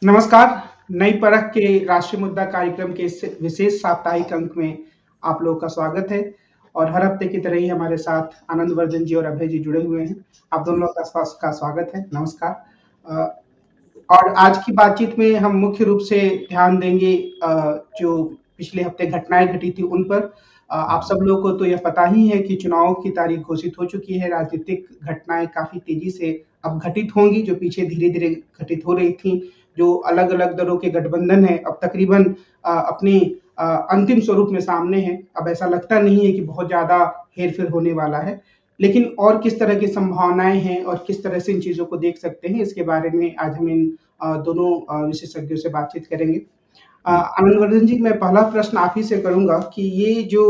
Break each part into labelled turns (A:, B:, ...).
A: नमस्कार। नई परख के राष्ट्रीय मुद्दा कार्यक्रम के इस विशेष साप्ताहिक अंक में आप लोगों का स्वागत है। और हर हफ्ते की तरह ही हमारे साथ आनंद वर्धन जी और अभय जी जुड़े हुए हैं। आप दोनों का स्वागत है। नमस्कार। अ, और आज की बातचीत में हम मुख्य रूप से ध्यान देंगे जो पिछले हफ्ते घटनाएं घटी थी उन पर। आप सब लोगों को तो यह पता ही है कि चुनाव की तारीख घोषित हो चुकी है। राजनीतिक घटनाएं काफी तेजी से अब घटित होंगी, जो पीछे धीरे धीरे घटित हो रही थी। जो अलग अलग दलों के गठबंधन है अब तकरीबन अपने अंतिम स्वरूप में सामने है। अब ऐसा लगता नहीं है कि बहुत ज्यादा हेरफेर होने वाला है। लेकिन और किस तरह की संभावनाएं हैं और किस तरह से इन चीजों को देख सकते हैं, इसके बारे में आज हम इन दोनों विशेषज्ञों से बातचीत करेंगे। आनंदवर्धन जी, मैं पहला प्रश्न आप ही से करूंगा कि ये जो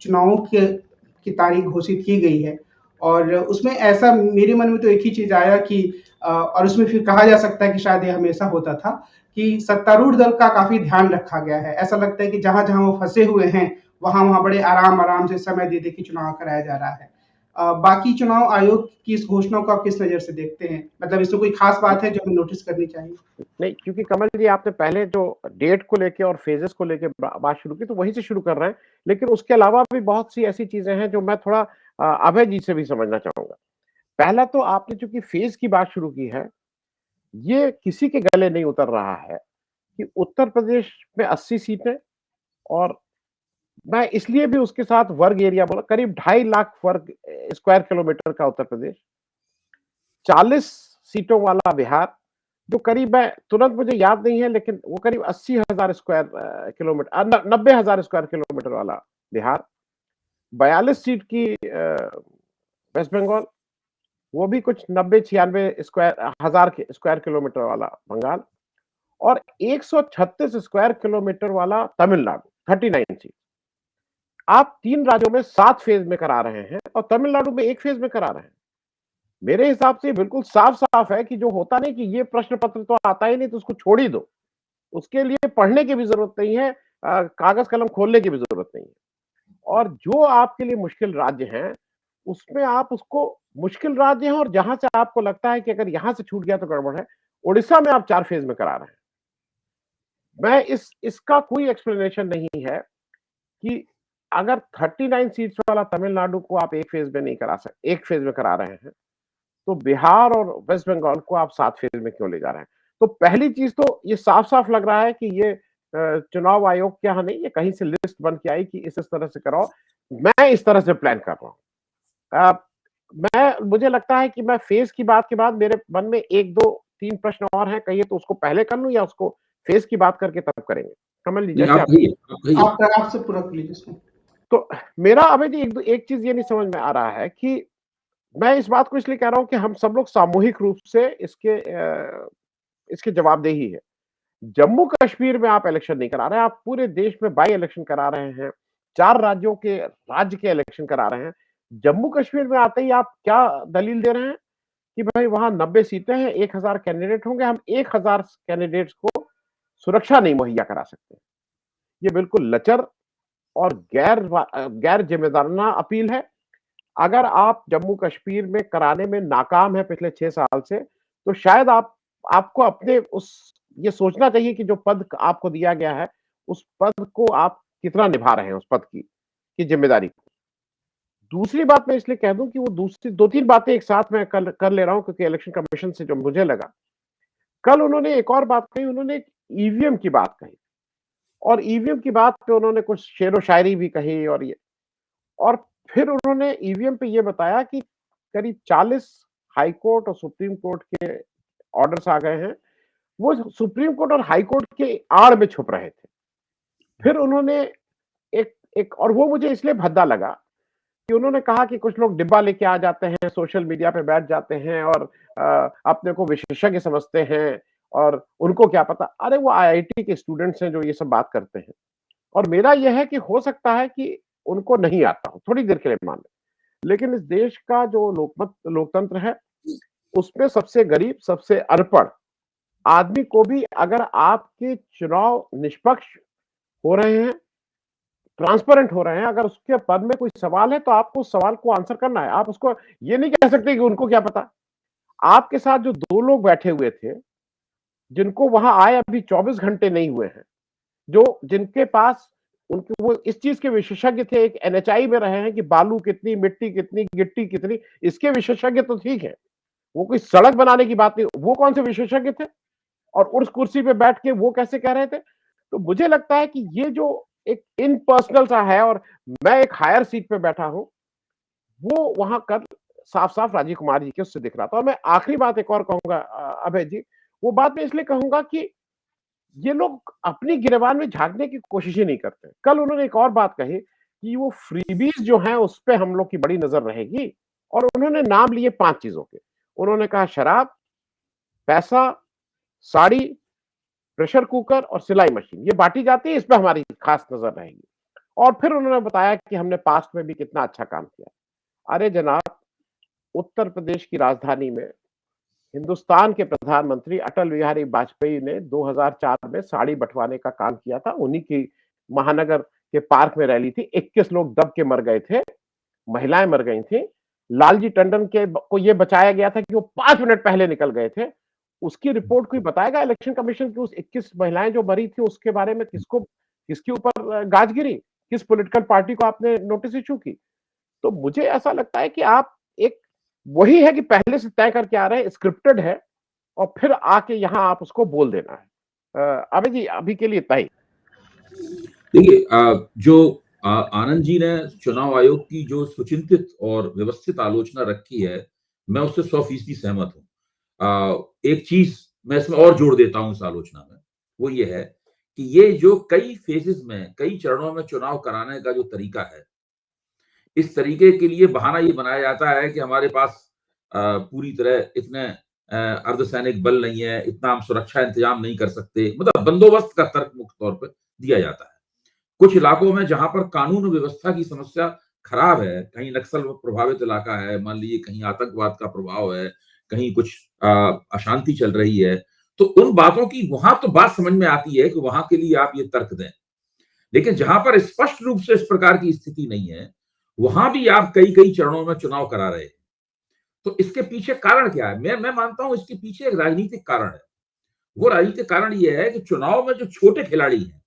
A: चुनावों की तारीख घोषित की गई है, और उसमें ऐसा मेरे मन में तो एक ही चीज आया कि और उसमें फिर कहा जा सकता है कि शायद ये हमेशा होता था कि सत्तारूढ़ दल का काफी ध्यान रखा गया है। ऐसा लगता है कि जहां जहां वो फंसे हुए हैं वहां वहां बड़े आराम आराम से समय दे दे के चुनाव कराया जा रहा है। बाकी चुनाव आयोग की इस घोषणा को आप किस नजर से देखते हैं? मतलब इसमें कोई खास बात है जो हमें नोटिस करनी चाहिए?
B: नहीं, क्योंकि कमल जी आपने पहले जो डेट को लेके और फेजेस को लेके बात शुरू की, तो वहीं से शुरू कर रहे हैं। लेकिन उसके अलावा भी बहुत सी ऐसी चीजें हैं जो मैं थोड़ा अभय जी से भी समझना चाहूंगा। पहला तो आपने चूंकि फेज की बात शुरू की है, ये किसी के गले नहीं उतर रहा है कि उत्तर प्रदेश में 80 सीटें, और मैं इसलिए भी उसके साथ वर्ग एरिया बोला, करीब 2.5 लाख वर्ग स्क्वायर किलोमीटर का उत्तर प्रदेश, 40 सीटों वाला बिहार, जो करीब है, तुरंत मुझे याद नहीं है लेकिन वो करीब 80,000 स्क्वायर किलोमीटर, 90,000 स्क्वायर किलोमीटर वाला बिहार, 42 सीट की वेस्ट बंगाल, वो भी कुछ 90-96 स्क्वायर हजार स्क्वायर किलोमीटर वाला बंगाल, और 136 स्क्वायर किलोमीटर वाला तमिलनाडु, 39 सीट। आप 3 राज्यों में 7 फेज में करा रहे हैं और तमिलनाडु में 1 फेज में करा रहे हैं। मेरे हिसाब से बिल्कुल साफ-साफ है कि जो होता नहीं कि ये प्रश्न पत्र तो आता ही नहीं तो उसको छोड़ ही दो। उसके लिए पढ़ने की भी ज़रूरत नहीं है, कागज़ कलम खोलने की भी ज़रूरत नहीं है। और जो आपके लिए मुश्किल राज्य हैं, उसमें आप उसको मुश्किल राज्य हैं और जहाँ से आपको लगता है कि अगर यहाँ से छूट गया तो गड़बड़ है, ओडिशा में आप 4 फेज़ में करा रहे हैं। मैं इसका कोई एक्सप्लेनेशन नहीं है कि अगर 39 सीट्स वाला तमिलनाडु को आप 1 फेज़ में नहीं करा सकते, 1 फेज़ में करा रहे हैं, तो बिहार और वेस्ट बंगाल को आप 7 फेज़ में क्यों ले जा रहे हैं? तो पहली चीज़ तो ये साफ-साफ लग रहा है कि ये चुनाव आयोग के यहाँ नहीं, ये कहीं से लिस्ट बन के आई कि इस तरह से कराओ। मैं इस तरह से प्लान कर रहा हूँ। मुझे लगता है कि मैं फेज़ की बात के बाद मेरे मन में 1, 2, 3 प्रश्न और हैं, कहिए तो उसको पहले कर लूँ या उसको फेज़ की बात करके तब करेंगे? कमल जी,
C: नहीं,
B: जैसे
C: आप
B: आप
C: कहिए, आप कहिए।
A: आप आपसे पूरा कर लीजिए इसमें।
B: तो मेरा अभी जी एक चीज़ ये नहीं समझ में आ रहा है कि मैं इस बात को इसलिए कह रहा हूँ कि हम सब लोग सामूहिक रूप से इसकी जवाबदेही है। जम्मू-कश्मीर में आप इलेक्शन नहीं करा रहे हैं, आप पूरे देश में बाई इलेक्शन करा रहे हैं। 4 राज्यों के राज्य के इलेक्शन करा रहे हैं। जम्मू-कश्मीर में आते ही आप क्या दलील दे रहे हैं कि भाई वहाँ 90 सीटें हैं, 1000 कैंडिडेट होंगे, हम 1000 कैंडिडेट्स को सुरक्षा नहीं मुहैया करा सकते। ये बिल्कुल लचर और गैर जिम्मेदाराना अपील है। अगर आप जम्मू-कश्मीर में कराने में नाकाम हैं पिछले 6 साल से, तो शायद आपको अपने उस ये सोचना चाहिए कि जो पद आपको दिया गया है, उस पद को आप कितना निभा रहे हैं उस पद की ज़िम्मेदारी को। दूसरी बात मैं इसलिए कह दूँ कि वो दूसरी 2-3 बातें एक साथ मैं कल कर ले रहा हूँ क्योंकि इलेक्शन कमीशन से जो मुझे लगा। कल उन्होंने एक और बात कही, उन्होंने ईवीएम की बात कही, और ईवीएम की बात पे उन्होंने कुछ शेरो-शायरी भी कही, और फिर उन्होंने ईवीएम पे ये बताया कि करीब 40 हाई कोर्ट और सुप्रीम कोर्ट के ऑर्डर्स आ गए हैं। वो सुप्रीम कोर्ट और हाई कोर्ट के आड़ में छुप रहे थे। फिर उन्होंने एक एक और वो मुझे इसलिए भद्दा लगा कि उन्होंने कहा कि कुछ लोग डिब्बा लेके आ जाते हैं, सोशल मीडिया पे बैठ जाते हैं और अपने को विशेषज्ञ समझते हैं और उनको क्या पता। अरे वो आईआईटी के स्टूडेंट्स हैं जो ये सब बात करते हैं। और मेरा यह है कि हो सकता है कि उनको नहीं आता हो, थोड़ी देर के लिए मान लें। लेकिन इस देश का जो लोकतंत्र है, उसमें सबसे गरीब, सबसे अनपढ़ आदमी को भी अगर आपके चुनाव निष्पक्ष हो रहे हैं, ट्रांसपेरेंट हो रहे हैं, अगर उसके पद में कोई सवाल है, तो आपको उस सवाल को आंसर करना है। आप उसको ये नहीं कह सकते कि उनको क्या पता। आपके साथ जो 2 लोग बैठे हुए थे, जिनको वहां आए अभी 24 घंटे नहीं हुए हैं, जो जिनके पास उनके वो इस चीज के विशेषज्ञ थे, एक एनएचआई में रहे हैं कि बालू कितनी, मिट्टी कितनी, गिट्टी कितनी, इसके विशेषज्ञ तो ठीक है, वो कोई सड़क बनाने की बात नहीं, वो कौन से विशेषज्ञ थे? और उस कुर्सी पे बैठ के वो कैसे कह रहे थे? तो मुझे लगता है कि ये जो एक इम्पर्सनल सा है, और मैं एक हायर सीट पे बैठा हूं, वो वहां कल साफ-साफ राजीव कुमार जी के उससे दिख रहा था। और मैं आखिरी बात एक और कहूँगा अभय जी, वो बात मैं इसलिए कहूँगा कि ये लोग अपनी गिरबान में झाँकने की कोशिश ही नहीं करते। कल उन्होंने एक और बात कही कि वो फ्रीबीज़ जो हैं उस पे हम लोग की बड़ी नज़र रहेगी, और उन्होंने नाम लिए 5 चीज़ों के। उन्होंने कहा शराब, पैसा, साड़ी, प्रेशर कुकर और सिलाई मशीन, ये बाँटी जाती है, इस पे हमारी खास नज़र रहेगी। और फिर उन्होंने बताया कि हमने पास्ट में भी कितना अच्छा काम किया। अरे जनाब, उत्तर प्रदेश की राजधानी में हिंदुस्तान के प्रधानमंत्री अटल बिहारी वाजपेयी ने 2004 में साड़ी बंटवाने का काम किया था। उन्हीं की महानगर के पार्क में रैली थी। 21 लोग दब के मर गए थे, महिलाएं मर गई थी। लालजी टंडन के को ये बचाया गया था कि वो 5 मिनट पहले निकल गए थे। उसकी रिपोर्ट कोई बताएगा इलेक्शन कमीशन की, उस 21 महिलाएं जो मरी थी उसके बारे में किसको, किसके ऊपर गाज गिरी? किस पॉलिटिकल पार्टी को आपने नोटिस इश्यू की? तो मुझे ऐसा लगता है कि आप एक, वही है कि पहले से तय करके आ रहे हैं, स्क्रिप्टेड है, और फिर आके यहाँ आप उसको बोल देना है। अभय जी अभी के लिए इतना ही।
C: देखिए, जो आनंद जी ने चुनाव आयोग की जो सुचिंतित और व्यवस्थित आलोचना रखी है, मैं उससे 100% सहमत हूँ। एक चीज मैं इसमें और जोड़ देता हूँ इस आलोचना में, वो ये है कि ये जो कई फेजेस में, कई चरणों में चुनाव कराने का जो तरीका है, इस तरीके के लिए बहाना ये बनाया जाता है कि हमारे पास पूरी तरह इतने अर्धसैनिक बल नहीं है, इतना हम सुरक्षा इंतजाम नहीं कर सकते, मतलब बंदोबस्त का तर्क मुख्य तौर पर दिया जाता है। कुछ इलाकों में जहां पर कानून व्यवस्था की समस्या खराब है, कहीं नक्सल प्रभावित इलाका है, मान लीजिए कहीं आतंकवाद का प्रभाव है, कहीं कुछ अशांति चल रही है, तो उन बातों की वहां तो बात समझ में आती है कि वहां के लिए आप ये तर्क दें। लेकिन जहां पर स्पष्ट रूप से इस प्रकार की स्थिति नहीं है, वहां भी आप कई कई चरणों में चुनाव करा रहे हैं। तो इसके पीछे कारण क्या है? मैं मानता हूं इसके पीछे एक राजनीतिक कारण है। वो राजनीतिक कारण ये है कि चुनाव में जो छोटे खिलाड़ी हैं,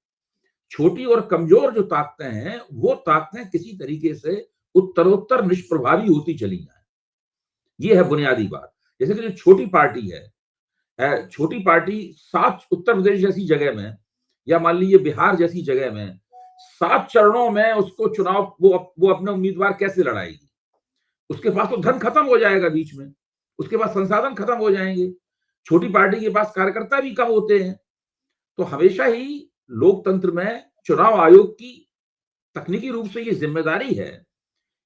C: छोटी और कमजोर जो ताकतें हैं, वो ताकतें किसी तरीके से उत्तरोत्तर निष्प्रभावी होती चली जाए। ये है बुनियादी बात। जैसे कि जो छोटी पार्टी है, छोटी पार्टी 7 उत्तर प्रदेश जैसी जगह में, या मान लीजिए बिहार जैसी जगह में 7 चरणों में उसको चुनाव वो अपने उम्मीदवार कैसे लड़ाएगी? उसके पास तो धन खत्म हो जाएगा बीच में, उसके पास संसाधन खत्म हो जाएंगे, छोटी पार्टी के पास कार्यकर्ता भी कम होते हैं। तो हमेशा ही लोकतंत्र में चुनाव आयोग की तकनीकी रूप से ये जिम्मेदारी है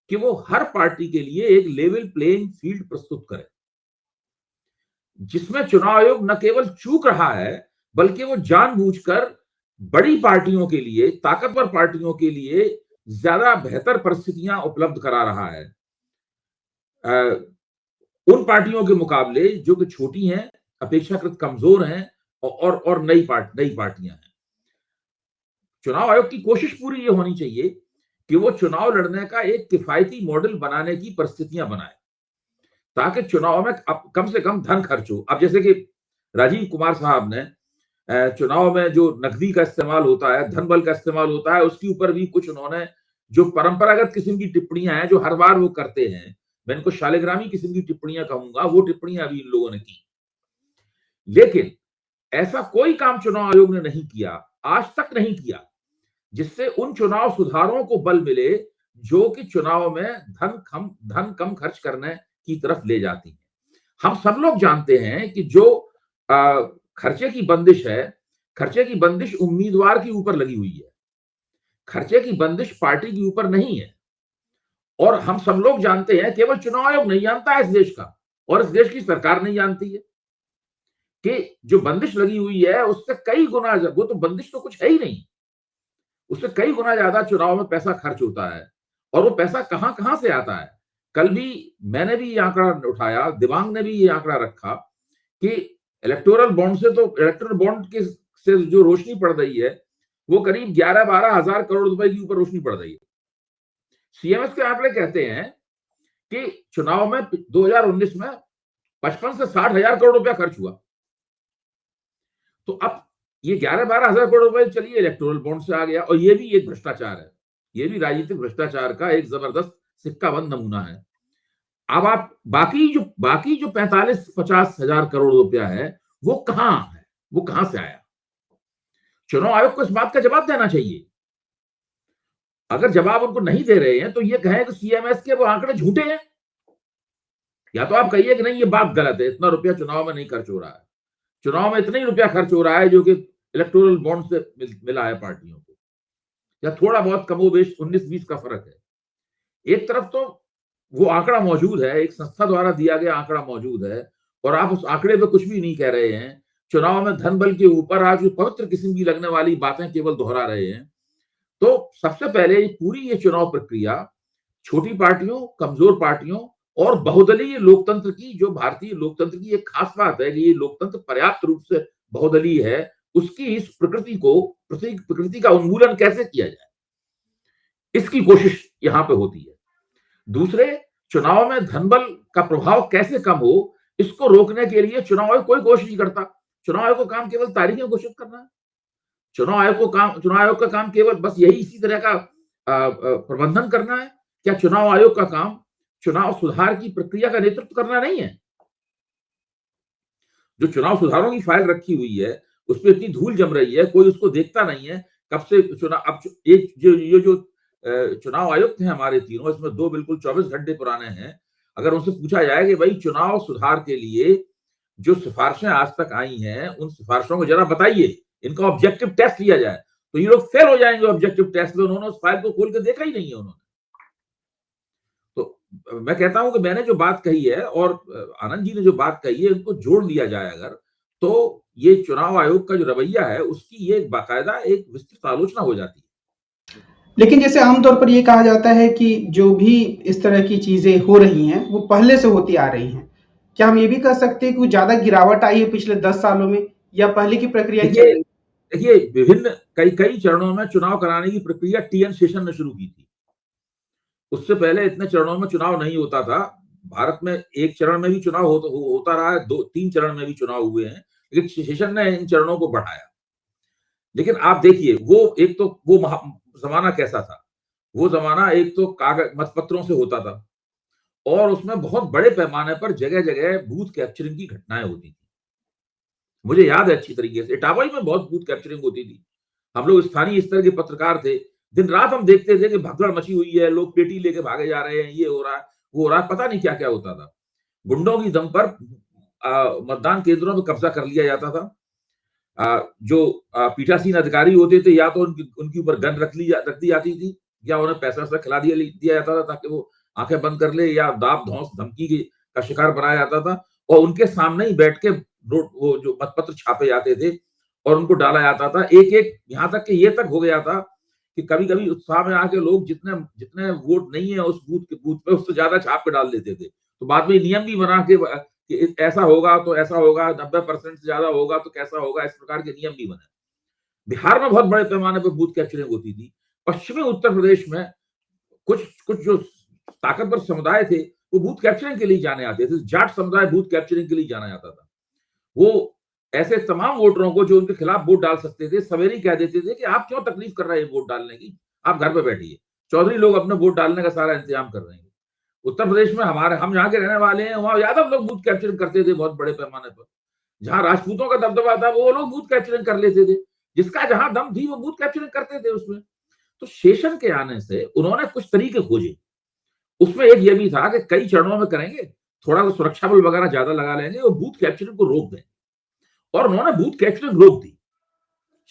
C: कि वो हर पार्टी के लिए एक लेवल प्लेइंग फील्ड प्रस्तुत करे, जिसमें चुनाव आयोग न केवल चूक रहा है, बल्कि वो जानबूझकर बड़ी पार्टियों के लिए, ताकतवर पार्टियों के लिए ज्यादा बेहतर परिस्थितियां उपलब्ध करा रहा है उन पार्टियों के मुकाबले जो कि छोटी हैं, अपेक्षाकृत कमजोर हैं, और नई पार्टियां हैं। चुनाव आयोग की कोशिश पूरी ये होनी चाहिए कि वो चुनाव लड़ने का एक किफायती मॉडल बनाने की परिस्थितियां बनाए, ताकि चुनाव में कम से कम धन खर्च हो। अब जैसे कि राजीव कुमार साहब ने चुनाव में जो नकदी का इस्तेमाल होता है, धन बल का इस्तेमाल होता है, उसके ऊपर भी कुछ उन्होंने जो परंपरागत किस्म की टिप्पणियां हैं, जो हर बार वो करते हैं, मैं इनको शालिग्रामी किस्म की टिप्पणियां कहूंगा, वो टिप्पणियां अभी इन लोगों ने की। लेकिन ऐसा कोई काम चुनाव आयोग ने नहीं किया, आज तक नहीं किया, जिससे उन चुनाव सुधारों को बल मिले जो कि चुनाव में धन कम खर्च करने की तरफ ले जाती है। हम सब लोग जानते हैं कि जो खर्चे की बंदिश है, खर्चे की बंदिश उम्मीदवार के ऊपर लगी हुई है, खर्चे की बंदिश पार्टी के ऊपर नहीं है। और हम सब लोग जानते हैं, केवल चुनाव आयोग नहीं जानता है इस देश का, और इस देश की सरकार नहीं जानती है कि जो बंदिश लगी हुई है उससे कई गुना, वो तो बंदिश तो कुछ है ही नहीं, उससे कई गुना ज्यादा चुनाव में पैसा खर्च होता है। और वो पैसा कहां कहां से आता है? कल भी मैंने भी ये आंकड़ा उठाया, दिवांग ने भी ये आंकड़ा रखा कि इलेक्टोरल बॉन्ड से जो रोशनी पड़ रही है, वो करीब 11-12 हजार करोड़ रुपए के ऊपर रोशनी पड़ रही है। सीएमएस के आंकड़े कहते हैं कि चुनाव में 2019 में 55 से 60 हजार करोड़ रुपया खर्च हुआ। तो अब ये 11-12 हजार करोड़ रुपए चलिए इलेक्टोरल बॉन्ड से आ गया, और ये भी एक भ्रष्टाचार है, ये भी राजनीतिक भ्रष्टाचार का एक जबरदस्त सिक्काबंद नमूना है। अब आप बाकी जो 45-50 हजार करोड़ रुपया है वो कहां है, वो कहां से आया? चुनाव आयोग को इस बात का जवाब देना चाहिए। अगर जवाब उनको नहीं दे रहे हैं तो ये कहें कि सीएमएस के वो आंकड़े झूठे हैं, या तो आप कहिए कि नहीं ये बात गलत है, इतना रुपया चुनाव में नहीं खर्च हो रहा है, चुनाव में इतना ही रुपया खर्च हो रहा है जो कि इलेक्टोरल बॉन्ड से मिला है पार्टियों को, या थोड़ा बहुत कमोबेश 19-20 का फर्क है। एक तरफ तो वो आंकड़ा मौजूद है, एक संस्था द्वारा दिया गया आंकड़ा मौजूद है, और आप उस आंकड़े पे कुछ भी नहीं कह रहे हैं। चुनाव में धन बल के ऊपर आज पवित्र किस्म की लगने वाली बातें केवल दोहरा रहे हैं। तो सबसे पहले पूरी ये चुनाव प्रक्रिया छोटी पार्टियों, कमजोर पार्टियों और बहुदलीय लोकतंत्र की, जो भारतीय लोकतंत्र की एक खास बात है कि ये लोकतंत्र पर्याप्त रूप से बहुदलीय है, उसकी इस प्रकृति का उन्मूलन कैसे किया जाए, इसकी कोशिश यहां पे होती है। दूसरे, चुनाव में धनबल का प्रभाव कैसे कम हो, इसको रोकने के लिए चुनाव आयोग कोई कोशिश नहीं करता। चुनाव आयोग का काम केवल तारीखें घोषित करना है। चुनाव आयोग का काम केवल बस यही इसी तरह का प्रबंधन करना है। क्या चुनाव आयोग का काम चुनाव सुधार की प्रक्रिया का नेतृत्व करना नहीं है? जो चुनाव सुधारों की फाइल रखी हुई है उस पर इतनी धूल जम रही है, कोई उसको देखता नहीं है। कब से चुनाव, अब एक जो चुनाव आयुक्त हैं हमारे तीनों, इसमें 2 बिल्कुल 24 घंटे पुराने हैं। अगर उनसे पूछा जाए कि भाई चुनाव सुधार के लिए जो सिफारिशें आज तक आई हैं उन सिफारिशों को जरा बताइए, इनका ऑब्जेक्टिव टेस्ट लिया जाए, तो ये लोग फेल हो जाएंगे ऑब्जेक्टिव टेस्ट में। उन्होंने उस फाइल को खोल के देखा ही नहीं है उन्होंने। तो मैं कहता हूं कि मैंने जो बात कही है और आनंद जी ने जो बात कही है, उनको जोड़ लिया जाए अगर, तो ये चुनाव आयोग का जो रवैया है उसकी ये बाकायदा एक विस्तृत आलोचना हो जाती है।
A: लेकिन जैसे आमतौर पर ये कहा जाता है कि जो भी इस तरह की चीजें हो रही हैं वो पहले से होती आ रही हैं। क्या हम ये भी कह सकते हैं कि ज्यादा गिरावट आई है पिछले 10 सालों में, या पहले की प्रक्रिया चल रही है?
C: देखिए, विभिन्न कई चरणों में चुनाव कराने की प्रक्रिया टीएन शेषन ने शुरू की थी। उससे पहले इतने चरणों में चुनाव नहीं होता था। भारत में एक चरण में भी चुनाव होता रहा है, 2-3 चरण में भी चुनाव हुए हैं, लेकिन शेषन ने इन चरणों को बढ़ाया। लेकिन आप देखिए, वो एक तो वो जमाना कैसा था। वो जमाना एक तो कागज मतपत्रों से होता था, और उसमें बहुत बड़े पैमाने पर जगह जगह बूथ कैप्चरिंग की घटनाएं होती थी। मुझे याद है अच्छी तरीके से, इटावा में बहुत बूथ कैप्चरिंग होती थी। हम लोग स्थानीय स्तर के पत्रकार थे, दिन रात हम देखते थे कि भगदड़ मची हुई है, लोग पेटी लेके भागे जा रहे हैं, ये हो रहा है, वो हो रहा है, पता नहीं क्या क्या होता था। गुंडों की दम पर मतदान केंद्रों में कब्जा कर लिया जाता था। जो पीठासीन अधिकारी होते थे, या तो उनके ऊपर गन रख दी जाती थी, या उन्हें पैसा वैसा खिला दिया जाता था ताकि वो आंखें बंद कर ले, या दाब धौंस धमकी का शिकार बनाया जाता था, और उनके सामने ही बैठ के वो जो मतपत्र छापे जाते थे और उनको डाला जाता था। एक यहाँ तक कि ये तक हो गया था कि कभी कभी उत्साह में आके लोग जितने वोट नहीं है उस बूथ पे उससे ज्यादा छाप के डाल देते थे। तो बाद में नियम भी बना के कि ऐसा होगा तो ऐसा होगा, 90% से ज्यादा होगा तो कैसा होगा, इस प्रकार के नियम भी बने। बिहार में बहुत बड़े पैमाने पर बूथ कैप्चरिंग होती थी। पश्चिमी उत्तर प्रदेश में कुछ जो ताकतवर समुदाय थे वो बूथ कैप्चरिंग के लिए जाने आते थे। जाट समुदाय बूथ कैप्चरिंग के लिए जाना जाता था। वो ऐसे तमाम वोटरों को जो उनके खिलाफ वोट डाल सकते थे, सवेरे कहते थे कि आप क्यों तकलीफ कर रहे हैं वोट डालने की, आप घर पे बैठिए। चौधरी लोग अपने वोट डालने का सारा इंतजाम कर रहे हैं। उत्तर प्रदेश में हम यहाँ के रहने वाले हैं, वहां यादव लोग बूथ कैप्चरिंग करते थे बहुत बड़े पैमाने पर। जहां राजपूतों का दबदबा था वो लोग बूथ कैप्चरिंग कर लेते थे। जिसका जहां दम थी वो बूथ कैप्चरिंग करते थे उसमें। तो शेषन के आने से उन्होंने कुछ तरीके खोजे। उसमें एक ये भी था कि कई चरणों में करेंगे, थोड़ा सुरक्षा बल वगैरह ज्यादा लगा लेंगे और बूथ कैप्चरिंग को रोक देंगे, और उन्होंने बूथ कैप्चरिंग रोक दी।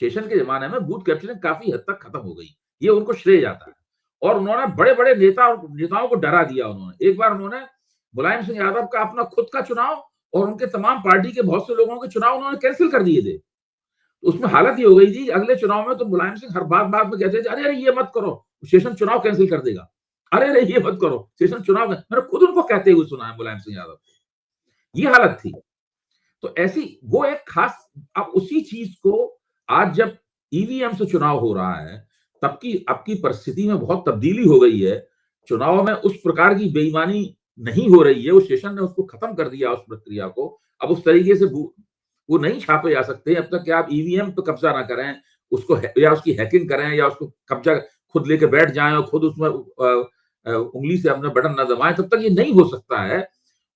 C: शेषन के जमाने में बूथ कैप्चरिंग काफी हद तक खत्म हो गई, ये उनको श्रेय जाता है। और उन्होंने बड़े बड़े नेताओं को डरा दिया। उन्होंने एक बार मुलायम सिंह यादव का अपना खुद का चुनाव और उनके तमाम पार्टी के बहुत से लोगों के चुनाव उन्होंने कैंसिल कर दिए थे। तो उसमें हालत ये हो गई थी, अगले चुनाव में तो मुलायम सिंह हर बात में कहते थे, अरे अरे ये मत करो, शेषन चुनाव कैंसिल कर देगा, अरे अरे ये मत करो, शेषन चुनाव। मैंने खुद उनको कहते हुए सुना है मुलायम सिंह यादव को। ये हालत थी। तो ऐसी वो एक खास, अब उसी चीज को आज जब ईवीएम से चुनाव हो रहा है तब की अब की परिस्थिति में बहुत तब्दीली हो गई है। चुनाव में उस प्रकार की बेईमानी नहीं हो रही है। उस शेषन ने उसको खत्म कर दिया, उस प्रक्रिया को। अब उस तरीके से वो नहीं छापे जा सकते जब तक कि आप ईवीएम पे कब्जा ना करें, उसको या उसकी हैकिंग करें या उसको कब्जा खुद लेके बैठ जाएं और खुद उसमें उंगली से अपने बटन ना दबाएं, तब तक ये नहीं हो सकता है।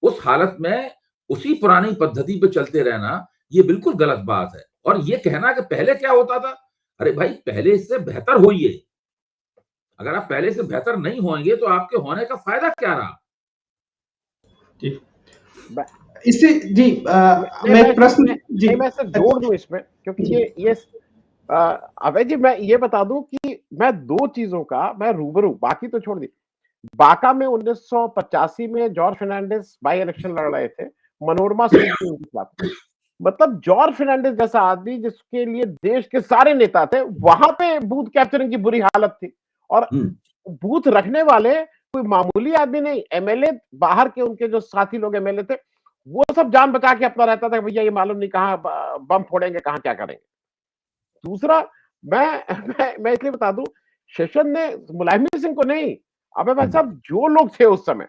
C: उस हालत में उसी पुरानी पद्धति पे चलते रहना ये बिल्कुल गलत बात है। और ये कहना कि पहले क्या होता था, अरे भाई पहले इससे बेहतर होइए। अगर आप पहले से बेहतर नहीं होंगे तो आपके होने का फायदा क्या रहा?
A: जी। इससे जी मैं प्रश्न जी
B: मैं इसे जोड़ दूं इसमें, क्योंकि ये अभय जी मैं ये बता दूं कि मैं दो चीजों का मैं रूबरू, बाकी तो छोड़ दी। बांका में 1985 में जॉर्ज फर्नांडिस बाई इलेक्शन लड़ रहे थे, मनोरमा सिंह जी उनके खिलाफ। मतलब जॉर्ज फर्नांडिस जैसा आदमी जिसके लिए देश के सारे नेता थे, वहां पे बूथ कैप्चरिंग की बुरी हालत थी। और बूथ रखने वाले कोई मामूली आदमी नहीं, एमएलए बाहर के उनके जो साथी लोग एमएलए थे, वो सब जान बचा के अपना रहता था, भैया ये मालूम नहीं कहाँ बम फोड़ेंगे, कहाँ क्या करेंगे। दूसरा, मैं इसलिए बता दूं, शेषन ने मुलायम सिंह को नहीं, अबे भाई साहब जो लोग थे उस समय,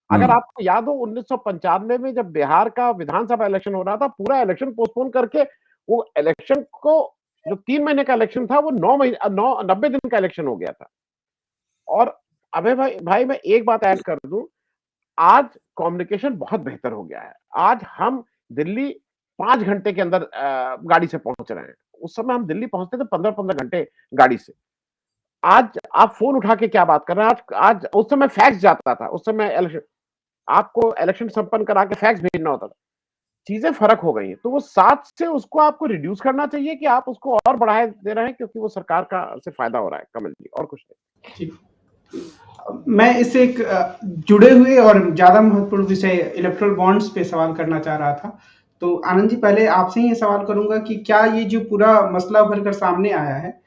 B: अगर आपको याद हो 1995 में जब बिहार का विधानसभा इलेक्शन हो रहा था, पूरा इलेक्शन पोस्टपोन करके वो इलेक्शन को, जो 3 महीने का इलेक्शन था, वो 90 दिन का इलेक्शन हो गया था। और अबे भाई मैं एक बात ऐड कर दूं, आज कम्युनिकेशन बहुत बेहतर हो गया है। आज हम दिल्ली 5 घंटे के अंदर गाड़ी से पहुंच रहे हैं। उस समय हम दिल्ली पहुंचते थे 15-15 घंटे गाड़ी से। आज आप फोन उठा के क्या बात कर रहे हैं? आज उस समय फैक्स जाता था, उस समय आपको इलेक्शन संपन्न करा के फैक्स भेजना होता था। चीजें फर्क हो गई हैं। तो वो 7 से उसको आपको रिड्यूस करना चाहिए कि आप उसको और बढ़ाए दे रहे हैं, क्योंकि वो सरकार का से फायदा हो रहा है। कमल जी, और कुछ नहीं।
A: मैं इससे एक जुड़े हुए और ज्यादा महत्वपूर्ण विषय इलेक्ट्रल बॉन्ड्स पे सवाल करना चाह रहा था। तो आनंद जी, पहले आपसे ही ये सवाल करूंगा कि क्या ये जो पूरा मसला उभर कर सामने आया है,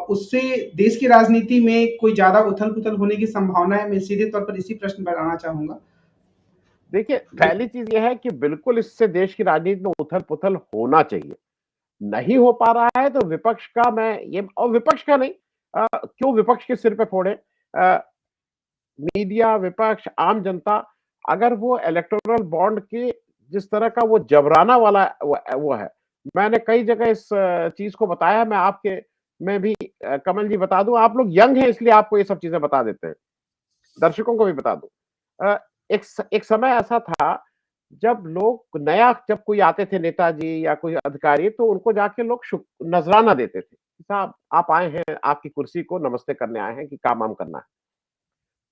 A: उससे देश की राजनीति में कोई ज्यादा उथल-पुथल होने की संभावना है? मैं सीधे तौर पर इसी प्रश्न पर आना चाहूंगा।
B: देखिए, पहली चीज यह है कि बिल्कुल इससे देश की राजनीति में उथल-पुथल होना चाहिए। नहीं हो पा रहा है तो विपक्ष का मैं ये, और विपक्ष का नहीं, क्यों विपक्ष के सिर पे फोड़े? मीडिया, विपक्ष, आम जनता, अगर वो इलेक्टोरल बॉन्ड के जिस तरह का वो जबराना वाला वो है, मैंने कई जगह इस चीज को बताया। मैं आपके में भी कमल जी बता दूं, आप लोग यंग हैं इसलिए आपको ये सब चीजें बता देते हैं, दर्शकों को भी बता दूं। एक समय ऐसा था जब लोग नया, जब कोई आते थे नेताजी या कोई अधिकारी, तो उनको जाके लोग नजराना देते थे, साहब आप आए हैं आपकी कुर्सी को नमस्ते करने आए हैं कि काम वाम करना है।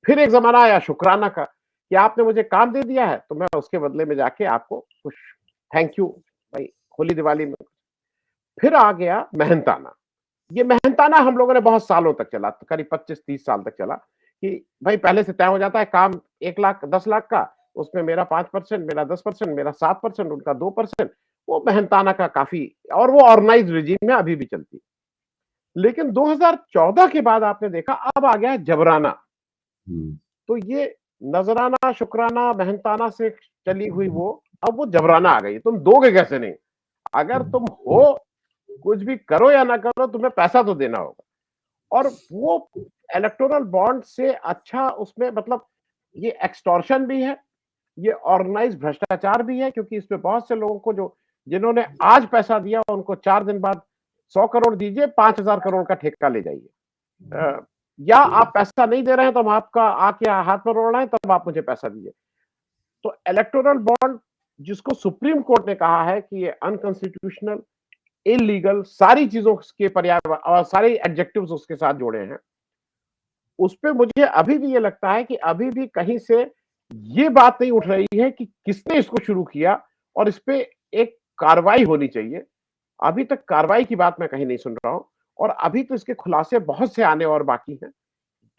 B: फिर एक जमाना आया शुक्राना का, कि आपने मुझे काम दे दिया है तो मैं उसके बदले में जाके आपको कुछ थैंक यू भाई, होली दिवाली में। फिर आ गया मेहनताना। ये मेहनताना हम लोगों ने बहुत सालों तक चला, करीब 25-30 साल तक चला, कि भाई पहले से तय हो जाता है काम 1 लाख 10 लाख का, उसमें मेरा 5%, मेरा 10%, मेरा 7%, उनका 2%। वो मेहनताना का काफी, और वो ऑर्गेनाइज्ड रिजीम में अभी भी चलती है। लेकिन 2014 के बाद आपने देखा अब आ गया है जबराना। तो ये नजराना, शुक्राना, मेहनताना से चली हुई वो, अब वो जबराना आ गई। तुम दोगे कैसे नहीं? अगर तुम हो, कुछ भी करो या ना करो, तुम्हें पैसा तो देना होगा। और वो इलेक्टोरल बॉन्ड से अच्छा उसमें, मतलब ये एक्सटॉर्शन भी है, ये ऑर्गेनाइज्ड भ्रष्टाचार भी है, क्योंकि इसमें बहुत से लोगों को, जो जिन्होंने आज पैसा दिया, उनको 4 दिन बाद 100 करोड़ दीजिए, 5,000 करोड़ का ठेका ले जाइए। या आप पैसा नहीं दे रहे हैं तो हम आपका आके हाथ में रोड़ रहे हैं, तब आप मुझे पैसा दीजिए। तो इलेक्टोरल बॉन्ड, जिसको सुप्रीम कोर्ट ने कहा है कि ये अनकॉन्स्टिट्यूशनल, इलीगल, सारी चीजों के पर्याय और सारे एडजेक्टिव्स उसके साथ जोड़े हैं, उस पे मुझे अभी भी ये लगता है कि अभी भी कहीं से ये बात नहीं उठ रही है कि किसने इसको शुरू किया, और इस पे एक कार्रवाई होनी चाहिए। अभी तक कार्रवाई की बात मैं कहीं नहीं सुन रहा हूं, और अभी तो इसके खुलासे बहुत से आने और बाकी हैं।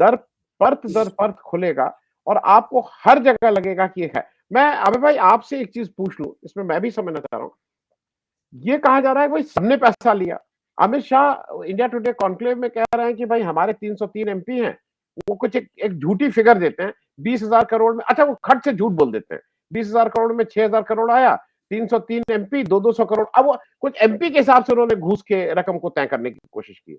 B: दर परत खुलेगा और आपको हर जगह लगेगा कि ये है। मैं अबे भाई आपसे एक चीज पूछ लूं, इसमें मैं भी समझना चाह रहा हूं। ये कहा जा रहा है कि भाई सबने पैसा लिया। Amit Shah India today conclave में कह रहे हैं कि भाई हमारे 303 एमपी हैं, वो कुछ एक झूठी फिगर देते हैं, 20,000 करोड़ में, अच्छा वो खट से झूठ बोल देते हैं, 20,000 करोड़ में 6,000 करोड़ आया, 303 एमपी 200 करोड़। अब वो कुछ एमपी के हिसाब से उन्होंने घूस के रकम को तय करने की कोशिश की।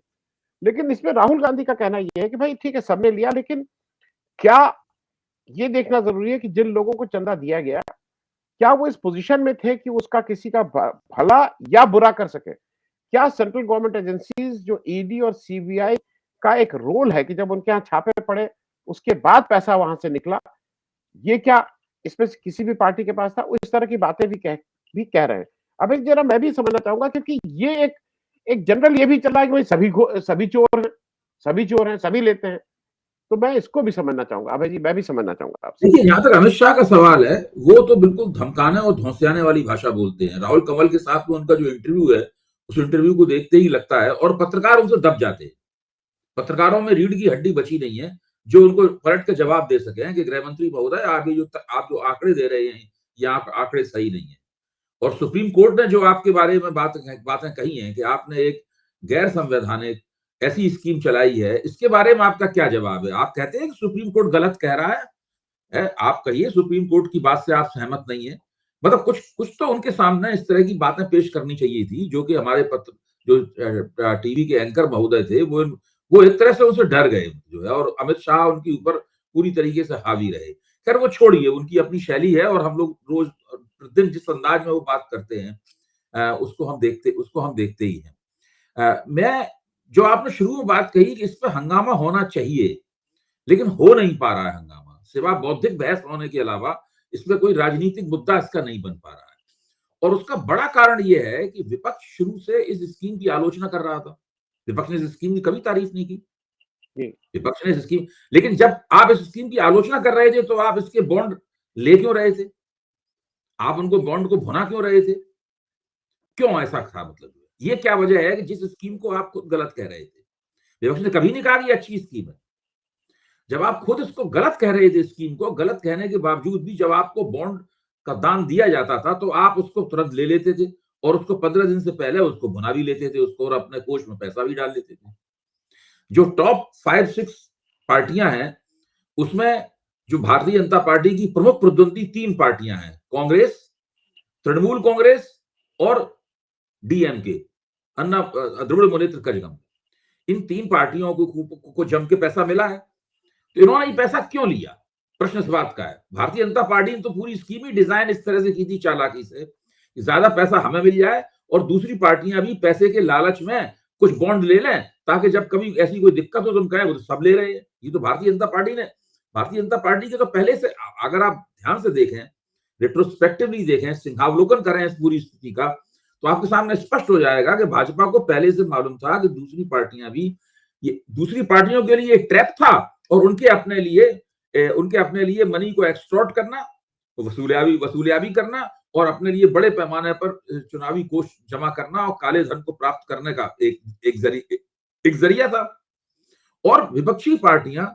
B: लेकिन इसमें राहुल गांधी का कहना यह है कि भाई ठीक है सबने लिया, लेकिन क्या ये देखना जरूरी है कि जिन लोगों को चंदा दिया गया, क्या वो इस पोजीशन में थे कि उसका किसी का भला या बुरा कर सके? क्या सेंट्रल गवर्नमेंट एजेंसीज जो ईडी और सीबीआई का एक रोल है कि जब उनके यहाँ छापे पड़े, उसके बाद पैसा वहां से निकला, ये क्या इसमें किसी भी पार्टी के पास था? इस तरह की बातें भी कह रहे हैं। अब एक जरा मैं भी समझना चाहूंगा, क्योंकि ये एक जनरल ये भी चल रहा है कि भाई सभी चोर हैं, सभी लेते हैं। तो मैं इसको भी समझना चाहूंगा। अभय जी, मैं भी समझना चाहूंगा आपसे।
C: देखिए, जहां तक अमित शाह का सवाल है, वो तो बिल्कुल धमकाने और धौंसियाने वाली भाषा बोलते हैं। राहुल कंवल के साथ में उनका जो इंटरव्यू है, उस इंटरव्यू को देखते ही लगता है, और पत्रकार उनसे दब जाते हैं। पत्रकारों में रीढ़ की हड्डी बची नहीं है जो उनको पलट के जवाब दे सके कि गृह मंत्री महोदय, आप जो आंकड़े दे रहे हैं, ये आंकड़े सही नहीं है। और सुप्रीम कोर्ट ने जो आपके बारे में बातें कही हैं कि आपने एक गैर संवैधानिक ऐसी स्कीम चलाई है, इसके बारे में आपका क्या जवाब है? आप कहते हैं कि सुप्रीम कोर्ट गलत कह रहा है? आप कहिए सुप्रीम कोर्ट की बात से आप सहमत नहीं है। मतलब कुछ तो उनके सामने इस तरह की बातें पेश करनी चाहिए थी, जो कि हमारे जो टीवी के एंकर महोदय थे, वो एक तरह से उनसे डर गए जो है, और अमित शाह उनके ऊपर पूरी तरीके से हावी रहे। खैर, वो छोड़िए, उनकी अपनी शैली है, और हम लोग रोज प्रतिदिन जिस अंदाज में वो बात करते हैं, उसको हम देखते ही हैं। मैं जो आपने शुरू में बात कही कि इस पर हंगामा होना चाहिए, लेकिन हो नहीं पा रहा है हंगामा, सिवा बौद्धिक बहस होने के अलावा इसमें कोई राजनीतिक मुद्दा इसका नहीं बन पा रहा है। और उसका बड़ा कारण यह है कि विपक्ष शुरू से इस स्कीम की आलोचना कर रहा था। विपक्ष ने इस स्कीम की कभी तारीफ नहीं की। विपक्ष ने इस स्कीम, लेकिन जब आप इस स्कीम की आलोचना कर रहे थे, तो आप इसके बॉन्ड ले क्यों रहे थे? आप उनको बॉन्ड को भुना क्यों रहे थे? क्यों ऐसा था? मतलब ये क्या वजह है कि जिस स्कीम को आप खुद गलत कह रहे थे? विपक्ष ने कभी नहीं कहा कि अच्छी स्कीम है। जब आप खुद इसको गलत कह रहे थे, स्कीम को गलत कहने के बावजूद भी जब आपको बॉन्ड का दान दिया जाता था, तो आप उसको तुरंत ले लेते थे, और उसको 15 दिन से पहले उसको भुना भी लेते थे उसको, और अपने कोष में पैसा भी डाल लेते थे। जो टॉप 5-6 पार्टियां हैं, उसमें जो भारतीय जनता पार्टी की प्रमुख प्रतिद्वंदी 3 पार्टियां हैं, कांग्रेस, तृणमूल कांग्रेस और डीएमके, अन्ना द्रविड़ मुनेत्र कजगम। इन 3 पार्टियों को जम के पैसा मिला है। तो इन्होंने ये पैसा क्यों लिया? प्रश्न इस बात का है। भारतीय जनता पार्टी ने तो पूरी स्कीम ही डिजाइन इस तरह से की थी, चालाकी से, कि ज्यादा पैसा हमें मिल जाए और दूसरी पार्टियां भी पैसे के लालच में कुछ बॉन्ड ले लें, ताकि जब कभी ऐसी कोई दिक्कत हो तो हम कहें वो तो सब ले रहे हैं। ये तो भारतीय जनता पार्टी के तो पहले से, अगर आप ध्यान से देखें, रेट्रोस्पेक्टिवली देखें, सिंहावलोकन करें इस पूरी स्थिति का, तो आपके सामने स्पष्ट हो जाएगा कि भाजपा को पहले से मालूम था कि दूसरी पार्टियों के लिए एक ट्रैप था, और उनके अपने लिए मनी को एक्सट्रॉट करना, वसूलियाबी करना, और अपने लिए बड़े पैमाने पर चुनावी कोष जमा करना और काले धन को प्राप्त करने का एक जरिया था। और विपक्षी पार्टियां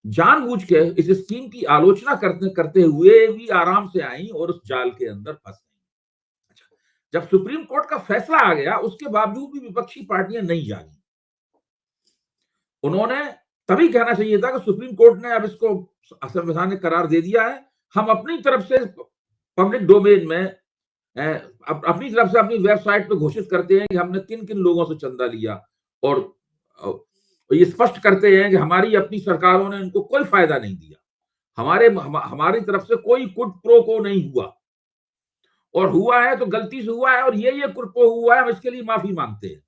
C: जानबूझ के इस स्कीम की आलोचना करते हुए भी आराम से आई और उस जाल के अंदर फंस गई। अच्छा, जब सुप्रीम कोर्ट का फैसला आ गया, उसके बावजूद भी विपक्षी पार्टियां नहीं जागी। उन्होंने तभी कहना चाहिए था कि सुप्रीम कोर्ट ने अब इसको असंवैधानिक करार दे दिया है, हम अपनी तरफ से पब्लिक डोमेन में, अपनी तरफ से अपनी वेबसाइट पे घोषित करते हैं कि हमने किन किन लोगों से चंदा लिया, और ये स्पष्ट करते हैं कि हमारी अपनी सरकारों ने इनको कोई फायदा नहीं दिया, हमारी तरफ से कोई कुड प्रो को नहीं हुआ, और हुआ है तो गलती से हुआ है, और ये कुड प्रो हुआ है, हम इसके लिए माफी मांगते हैं,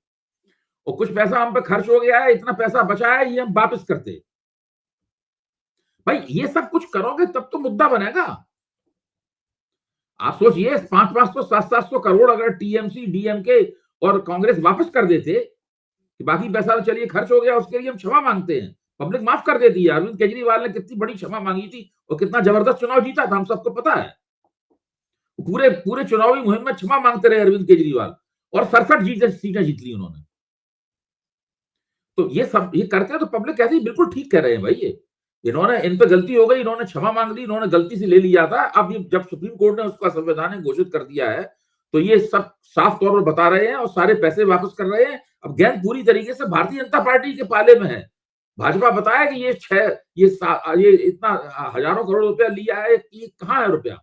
C: और कुछ पैसा हम पे खर्च हो गया है, इतना पैसा बचा है, ये हम वापस करते हैं। भाई, ये सब कुछ करोगे तब तो मुद्दा बनेगा। आप सोचिए, 500, 700 करोड़ अगर टीएमसी, डीएमके और कांग्रेस वापस कर देते, कि बाकी पैसा तो चलिए खर्च हो गया, उसके लिए हम क्षमा मांगते हैं, पब्लिक माफ कर देती है। अरविंद केजरीवाल ने कितनी बड़ी क्षमा मांगी थी, और कितना जबरदस्त चुनाव जीता था, हम सबको पता है। पूरे चुनावी मुहिम में क्षमा मांगते रहे अरविंद केजरीवाल, और 67 सीटें जीत ली उन्होंने। तो ये करते हैं तो पब्लिक कहती है बिल्कुल ठीक कह रहे हैं भाई, इन्होंने, इन पे गलती हो गई, इन्होंने क्षमा मांग ली, इन्होंने गलती से ले लिया था। अब ये जब सुप्रीम कोर्ट ने उसका संवैधानिक घोषित कर दिया है, तो ये सब साफ तौर पर बता रहे हैं और सारे पैसे वापस कर रहे हैं। अब गेंद पूरी तरीके से भारतीय जनता पार्टी के पाले में है। भाजपा बताया कि ये इतना हजारों करोड़ रुपया लिया है, ये कहाँ है रुपया,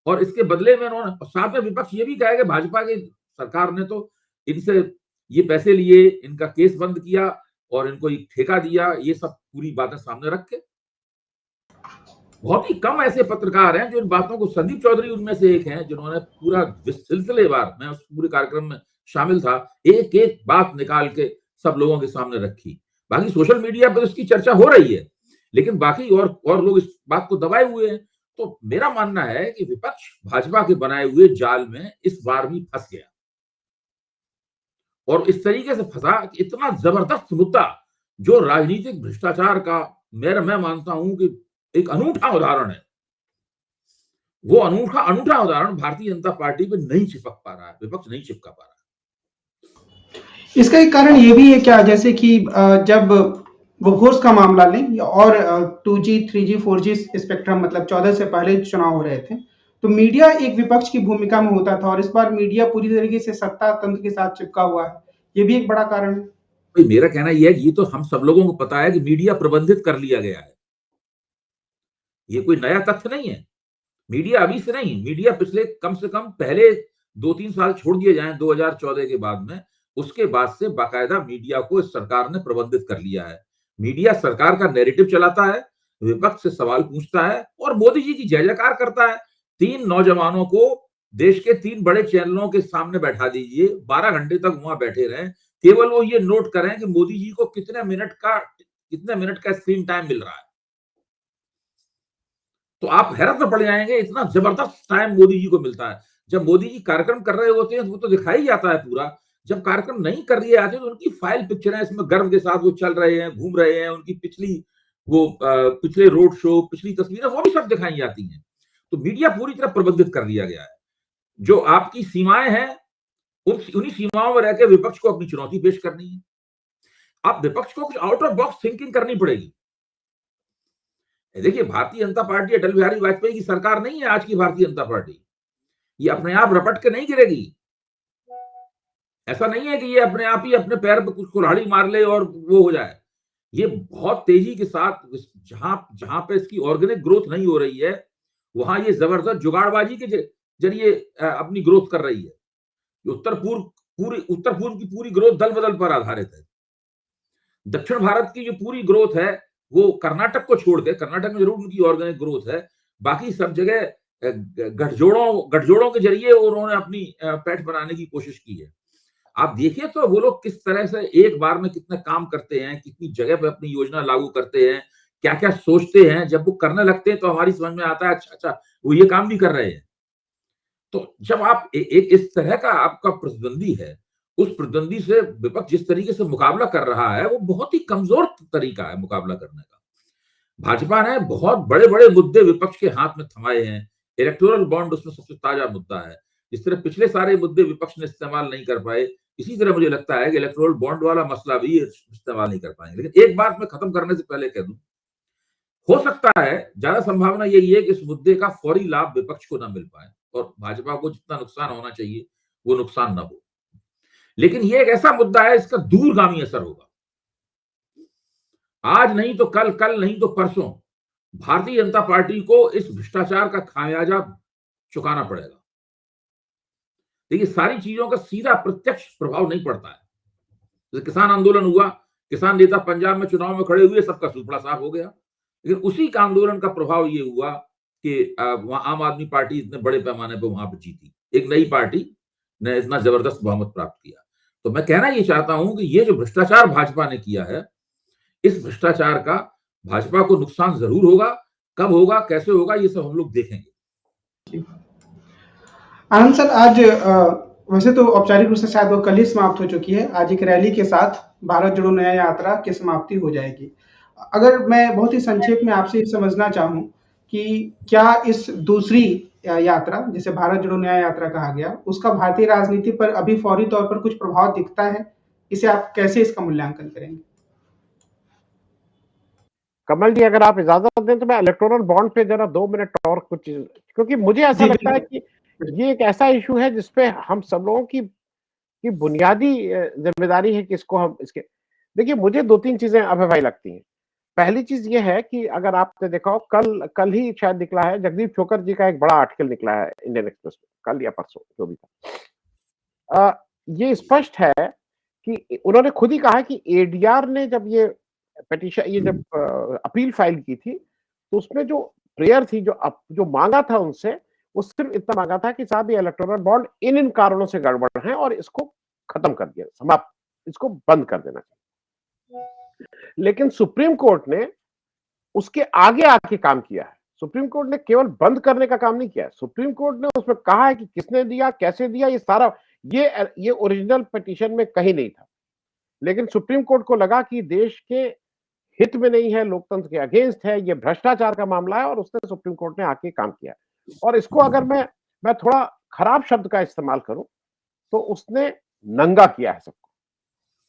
C: और इसके बदले में उन्होंने, साथ में विपक्ष ये भी कहा कि भाजपा की सरकार ने तो इनसे ये पैसे लिए, इनका केस बंद किया और इनको एक ठेका दिया, ये सब पूरी बातें सामने रख के। बहुत ही कम ऐसे पत्रकार हैं जो इन बातों को, संदीप चौधरी उनमें से एक हैं जिन्होंने पूरा सिलसिलेवार, मैं उस पूरे कार्यक्रम में शामिल था, एक एक बात निकाल के सब लोगों के सामने रखी। बाकी सोशल मीडिया पर उसकी चर्चा हो रही है, लेकिन बाकी और लोग इस बात को दबाए हुए हैं। तो मेरा मानना है कि विपक्ष भाजपा के बनाए हुए जाल में इस बार भी फंस गया, और इस तरीके से फंसा कि इतना जबरदस्त मुद्दा जो राजनीतिक भ्रष्टाचार का, मैं मानता हूं कि एक अनूठा उदाहरण है, वो अनूठा उदाहरण भारतीय जनता पार्टी पे नहीं चिपक पा रहा है, विपक्ष नहीं चिपका पा रहा है।
A: इसका एक कारण ये भी है क्या, जैसे कि जब वो घोष का मामला लें और 2G 3G 4G स्पेक्ट्रम मतलब 14 से पहले चुनाव हो रहे थे, तो मीडिया एक विपक्ष की भूमिका में होता था, और इस बार मीडिया पूरी तरीके से सत्ता तंत्र के साथ चिपका हुआ है। ये भी एक बड़ा कारण है।
C: भाई मेरा कहना यह है कि ये तो हम सब लोगों को पता है कि मीडिया प्रबंधित कर लिया गया है, ये कोई नया तथ्य नहीं है। मीडिया अभी से नहीं, मीडिया पिछले कम से कम पहले 2-3 साल छोड़ दिए जाएं 2014 के बाद में, उसके बाद से बाकायदा मीडिया को इस सरकार ने प्रबंधित कर लिया है। मीडिया सरकार का नैरेटिव चलाता है, विपक्ष से सवाल पूछता है और मोदी जी की जय जयकार करता है। 3 नौजवानों को देश के 3 बड़े चैनलों के सामने बैठा दीजिए, 12 घंटे तक वहां बैठे रहें, केवल वो ये नोट करें कि मोदी जी को कितने मिनट का स्क्रीन टाइम मिल रहा है, तो आप हैरत में पड़ जाएंगे, इतना जबरदस्त टाइम मोदी जी को मिलता है। जब मोदी जी कार्यक्रम कर रहे होते हैं तो वो तो दिखाई जाता है पूरा, जब कार्यक्रम नहीं कर रहे आते तो उनकी फाइल पिक्चरें इसमें गर्व के साथ वो चल रहे हैं, घूम रहे हैं, उनकी पिछले रोड शो, पिछली तस्वीरें, वो भी सब दिखाई जाती हैं। तो मीडिया पूरी तरह प्रबंधित कर लिया गया है। जो आपकी सीमाएं हैं, उन्हीं सीमाओं में रहकर विपक्ष को अपनी चुनौती पेश करनी है। अब विपक्ष को कुछ आउट ऑफ बॉक्स थिंकिंग करनी पड़ेगी। देखिए, भारतीय जनता पार्टी अटल बिहारी वाजपेयी की सरकार नहीं है आज की भारतीय जनता पार्टी। ये अपने आप रपट के नहीं गिरेगी। ऐसा नहीं है कि ये अपने आप ही अपने पैर पे कुछ कुल्हाड़ी मार ले और वो हो जाए। ये बहुत तेजी के साथ, जहां पे इसकी ऑर्गेनिक ग्रोथ नहीं हो रही है, वहां ये जबरदस्त जुगाड़बाजी के जरिए अपनी ग्रोथ कर रही है। उत्तर पूर्व की पूरी ग्रोथ दल बदल पर आधारित है। दक्षिण भारत की जो पूरी ग्रोथ है वो कर्नाटक को छोड़ के, कर्नाटक में जरूर उनकी ऑर्गेनिक ग्रोथ है, बाकी सब जगह गठजोड़ों के जरिए उन्होंने अपनी पैठ बनाने की कोशिश की है। आप देखिए तो वो लोग किस तरह से एक बार में कितने काम करते हैं, कितनी जगह पे अपनी योजना लागू करते हैं, क्या क्या सोचते हैं, जब वो करने लगते हैं तो हमारी समझ में आता है अच्छा वो ये काम भी कर रहे हैं। तो जब आप एक इस तरह का आपका प्रतिद्वंदी है, उस प्रतिद्वंदी से विपक्ष जिस तरीके से मुकाबला कर रहा है, वो बहुत ही कमजोर तरीका है मुकाबला करने का। भाजपा ने बहुत बड़े बड़े मुद्दे विपक्ष के हाथ में थमाए हैं। इलेक्टोरल बॉन्ड उसमें सबसे ताजा मुद्दा है। जिस तरह पिछले सारे मुद्दे विपक्ष ने इस्तेमाल नहीं कर पाए, इसी तरह मुझे लगता है कि इलेक्टोरल बॉन्ड वाला मसला भी इस्तेमाल नहीं कर पाएंगे। लेकिन एक बात मैं खत्म करने से पहले कह दूं, हो सकता है, ज्यादा संभावना यही है कि इस मुद्दे का फौरी लाभ विपक्ष को न मिल पाए और भाजपा को जितना नुकसान होना चाहिए वो नुकसान न हो। लेकिन ये एक ऐसा मुद्दा है, इसका दूरगामी असर होगा। आज नहीं तो कल, कल नहीं तो परसों भारतीय जनता पार्टी को इस भ्रष्टाचार का खामियाजा चुकाना पड़ेगा। देखिए, सारी चीजों का सीधा प्रत्यक्ष प्रभाव नहीं पड़ता है। जैसे किसान आंदोलन हुआ, किसान नेता पंजाब में चुनाव में खड़े हुए, सबका सूपड़ा साफ हो गया, लेकिन उसी का आंदोलन का प्रभाव ये हुआ कि वहां आम आदमी पार्टी इतने बड़े पैमाने पर वहां पर जीती, एक नई पार्टी ने इतना जबरदस्त बहुमत प्राप्त किया। तो मैं कहना ये चाहता हूं कि ये जो भ्रष्टाचार भाजपा ने किया है, इस भ्रष्टाचार का भाजपा को नुकसान जरूर होगा। कब होगा, कैसे होगा, ये सब हम लोग देखेंगे।
A: आनंद सर, आज वैसे तो औपचारिक रूप से शायद वो कल ही समाप्त हो चुकी है। आज एक रैली के साथ भारत जोड़ो न्याय यात्रा की समाप्ति हो जाएगी। अगर मैं बहुत ही संक्षेप में आपसे समझना चाहूं कि क्या इस दूसरी यात्रा, जिसे भारत जोड़ो न्याय यात्रा कहा गया, उसका भारतीय राजनीति पर अभी फौरी तौर पर कुछ प्रभाव दिखता है? इसे आप कैसे इसका मूल्यांकन करेंगे?
B: कमल जी, अगर आप इजाजत दें तो मैं इलेक्टोरल बॉन्ड पे जरा 2 मिनट और कुछ, क्योंकि मुझे ऐसा लगता है कि ये एक ऐसा इशू है जिसपे हम सब लोगों की बुनियादी जिम्मेदारी है कि इसको हम इसके, देखिए मुझे 2-3 चीजें अभय भाई लगती हैं। पहली चीज ये है कि अगर आपने देखा हो, कल ही शायद निकला है, जगदीप छोकर जी का एक बड़ा आर्टिकल निकला है इंडियन एक्सप्रेस में, कल या परसों जो भी था। ये स्पष्ट है कि उन्होंने खुद ही कहा कि एडीआर ने जब ये पिटीशन, ये जब अपील फाइल की थी, तो उसमें जो प्रेयर थी, जो मांगा था उनसे, वो सिर्फ इतना मांगा था कि साहब ये इलेक्टोरल बॉन्ड इन कारणों से गड़बड़ है और इसको खत्म कर दिया, समाप्त, इसको बंद कर देना चाहिए। लेकिन सुप्रीम कोर्ट ने उसके आगे आके काम किया है। सुप्रीम कोर्ट ने केवल बंद करने का काम नहीं किया है, सुप्रीम कोर्ट ने उसमें कहा है कि किसने दिया, कैसे दिया, ये सारा, ये ओरिजिनल पिटीशन में कहीं नहीं था। लेकिन सुप्रीम कोर्ट को लगा कि देश के हित में नहीं है, लोकतंत्र के अगेंस्ट है, ये भ्रष्टाचार का मामला है, और उसने सुप्रीम कोर्ट ने आके काम किया। और इसको अगर मैं थोड़ा खराब शब्द का इस्तेमाल करूं तो उसने नंगा किया है सबको।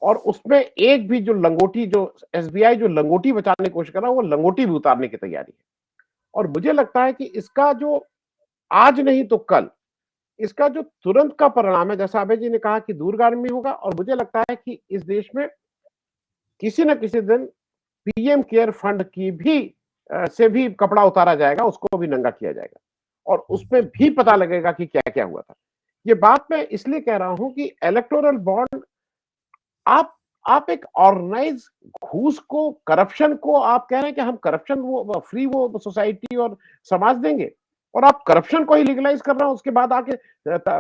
B: और उसमें एक भी जो लंगोटी, जो एसबीआई जो लंगोटी बचाने की कोशिश कर रहा है, वो लंगोटी भी उतारने की तैयारी है। और मुझे लगता है कि इसका जो आज नहीं तो कल, इसका जो तुरंत का परिणाम है, जैसा अभय जी ने कहा कि दूरगामी होगा, और मुझे लगता है कि इस देश में किसी न किसी दिन पीएम केयर फंड की भी से भी कपड़ा उतारा जाएगा, उसको भी नंगा किया जाएगा, और उसमें भी पता लगेगा कि क्या क्या हुआ था। ये बात मैं इसलिए कह रहा हूं कि इलेक्टोरल बॉन्ड, आप एक ऑर्गेनाइज घूस को, करप्शन को आप कह रहे हैं कि हम करप्शन वो फ्री वो सोसाइटी और समाज देंगे, और आप करप्शन को ही लीगलाइज कर रहे हैं, उसके बाद आके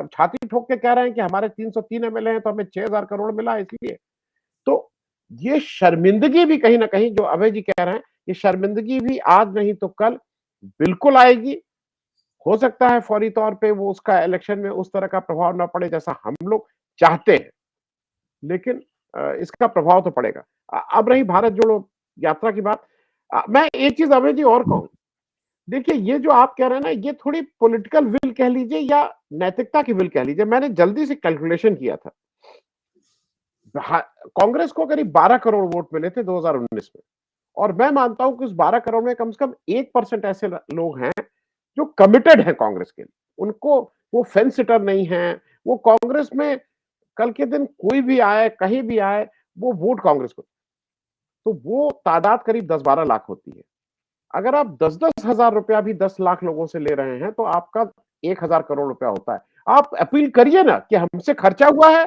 B: छाती ठोक के कह रहे हैं कि हमारे 303 एमएलए हैं तो हमें 6000 करोड़ मिला इसलिए। तो ये शर्मिंदगी भी कहीं ना कहीं, जो अभय जी कह रहे हैं, ये शर्मिंदगी भी आज नहीं तो कल बिल्कुल आएगी। हो सकता है फौरी तौर पे वो उसका इलेक्शन में उस तरह का प्रभाव ना पड़े जैसा हम लोग चाहते हैं, लेकिन इसका प्रभाव तो पड़ेगा। अब रही भारत जोड़ो यात्रा की बात, मैं एक चीज अभय जी और कहूं, देखिए ये जो आप कह रहे हैं ना, ये थोड़ी पॉलिटिकल विल कह लीजिए या नैतिकता की विल कह लीजिए। मैंने जल्दी से कैलकुलेशन किया था, कांग्रेस को करीब 12 करोड़ वोट मिले थे 2019 में, और मैं मानता हूं कि उस 12 करोड़ में कम से कम 1% ऐसे लोग हैं जो कमिटेड हैं कांग्रेस के लिए। उनको, वो फेंस सिटर नहीं है, वो कांग्रेस में कल के दिन कोई भी आए, कहीं भी आए, वो वोट कांग्रेस को। तो वो तादाद करीब 10-12 लाख होती है। अगर आप 10-10 हजार रुपया भी 10 लाख लोगों से ले रहे हैं तो आपका 1000 करोड़ रुपया होता है। आप अपील करिए ना कि हमसे खर्चा हुआ है,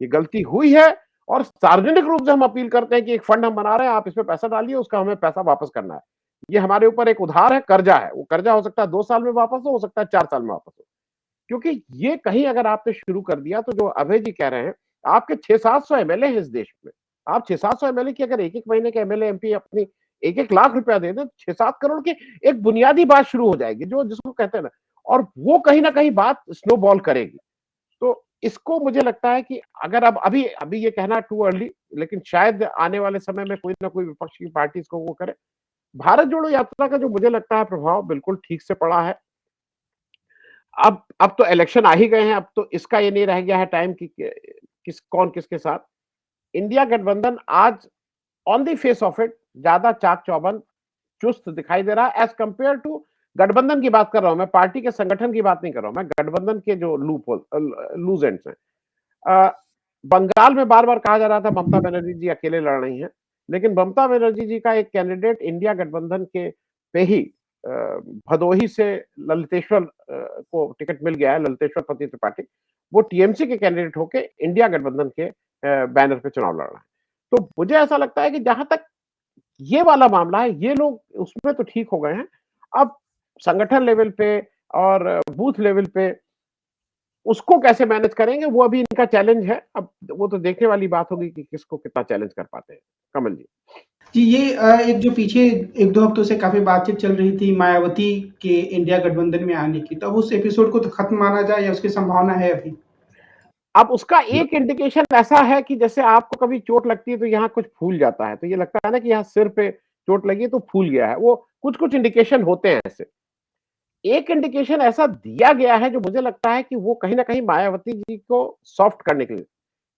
B: ये गलती हुई है, और सार्वजनिक रूप से हम अपील करते हैं कि एक फंड हम बना रहे हैं, आप इसमें पैसा डालिए, उसका हमें पैसा वापस करना है। ये हमारे ऊपर एक उधार है, कर्जा है, वो कर्जा हो सकता है 2 साल में वापस हो सकता है 4 साल में वापस हो। क्योंकि ये कहीं अगर आपने शुरू कर दिया तो जो अभय जी कह रहे हैं, आपके 600-700 एमएलए हैं इस देश में। आप 600-700 एमएलए की अगर एक-एक महीने के एमएलए एमपी अपनी 1-1 लाख रुपया दे दें, 6-7 करोड़ की एक बुनियादी बात शुरू हो जाएगी, जो जिसको कहते हैं ना, और वो कहीं ना कहीं बात स्नोबॉल करेगी। तो इसको मुझे लगता है कि अगर अब अभी अभी ये कहना टू अर्ली, लेकिन शायद आने वाले समय में कोई ना कोई विपक्ष की पार्टी इसको वो करे। भारत जोड़ो यात्रा का जो मुझे लगता है प्रभाव बिल्कुल ठीक से पड़ा है। अब तो इलेक्शन आ ही गए हैं, अब तो इसका ये नहीं रह गया है टाइम कि कौन किसके साथ। इंडिया गठबंधन आज on the face of it ज्यादा चाक चौबंद, चुस्त दिखाई दे रहा है एज कंपेयर टू, गठबंधन की बात कर रहा हूं मैं, पार्टी के संगठन की बात नहीं कर रहा हूं मैं, गठबंधन के जो लूज एंड्स हैं। बंगाल में बार बार कहा जा रहा था ममता बनर्जी जी अकेले लड़ रही हैं, लेकिन ममता बनर्जी जी का एक कैंडिडेट इंडिया गठबंधन के पे ही भदोही से ललितेश्वर को टिकट मिल गया है, ललितेश्वर पति त्रिपाठी, वो टीएमसी के कैंडिडेट होके इंडिया गठबंधन के बैनर पे चुनाव लड़ रहा है। तो मुझे ऐसा लगता है कि जहां तक ये वाला मामला है, ये लोग उसमें तो ठीक हो गए हैं। अब संगठन लेवल पे और बूथ लेवल पे उसको कैसे मैनेज करेंगे, वो अभी इनका चैलेंज है। अब वो तो देखने वाली बात होगी कि किसको कितना चैलेंज कर पाते हैं। कमल जी।
A: जी, ये एक जो पीछे 1-2 हफ्तों से काफ़ी बातचीत चल रही थी मायावती के इंडिया गठबंधन में आने की, तो अब उस एपिसोड को तो खत्म माना जाए या उसकी संभावना है अभी?
B: अब उसका एक इंडिकेशन ऐसा है कि जैसे आपको कभी चोट लगती है तो यहाँ कुछ फूल जाता है, तो ये लगता है ना कि यहाँ सिर पे चोट लगी है तो फूल गया है, वो कुछ-कुछ इंडिकेशन होते हैं ऐसे। एक इंडिकेशन ऐसा दिया गया है जो मुझे लगता है कि वो कहीं न कहीं मायावती जी को सॉफ्ट करने के लिए,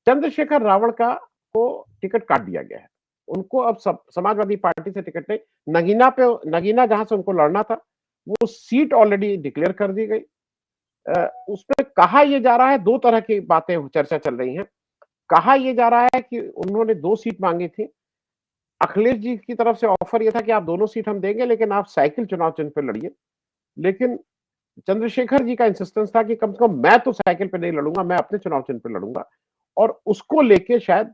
B: चंद्रशेखर रावण का को टिकट काट दिया गया है। उनको अब समाजवादी पार्टी से टिकट नहीं, नगीना जहां से उनको लड़ना था, वो सीट ऑलरेडी डिक्लेयर कर दी गई। उसमें कहा यह जा रहा है, 2 तरह की बातें चर्चा चल रही हैं। कहा यह जा रहा है कि उन्होंने 2 सीट मांगी थी। अखिलेश जी की तरफ से ऑफर यह था कि आप दोनों सीट हम देंगे, लेकिन आप साइकिल चुनाव चिन्ह पे लड़िए। लेकिन चंद्रशेखर जी का इंसिस्टेंस था कि कम से कम मैं तो साइकिल पे नहीं लड़ूंगा, मैं अपने चुनाव चिन्ह पे लड़ूंगा, और उसको लेके शायद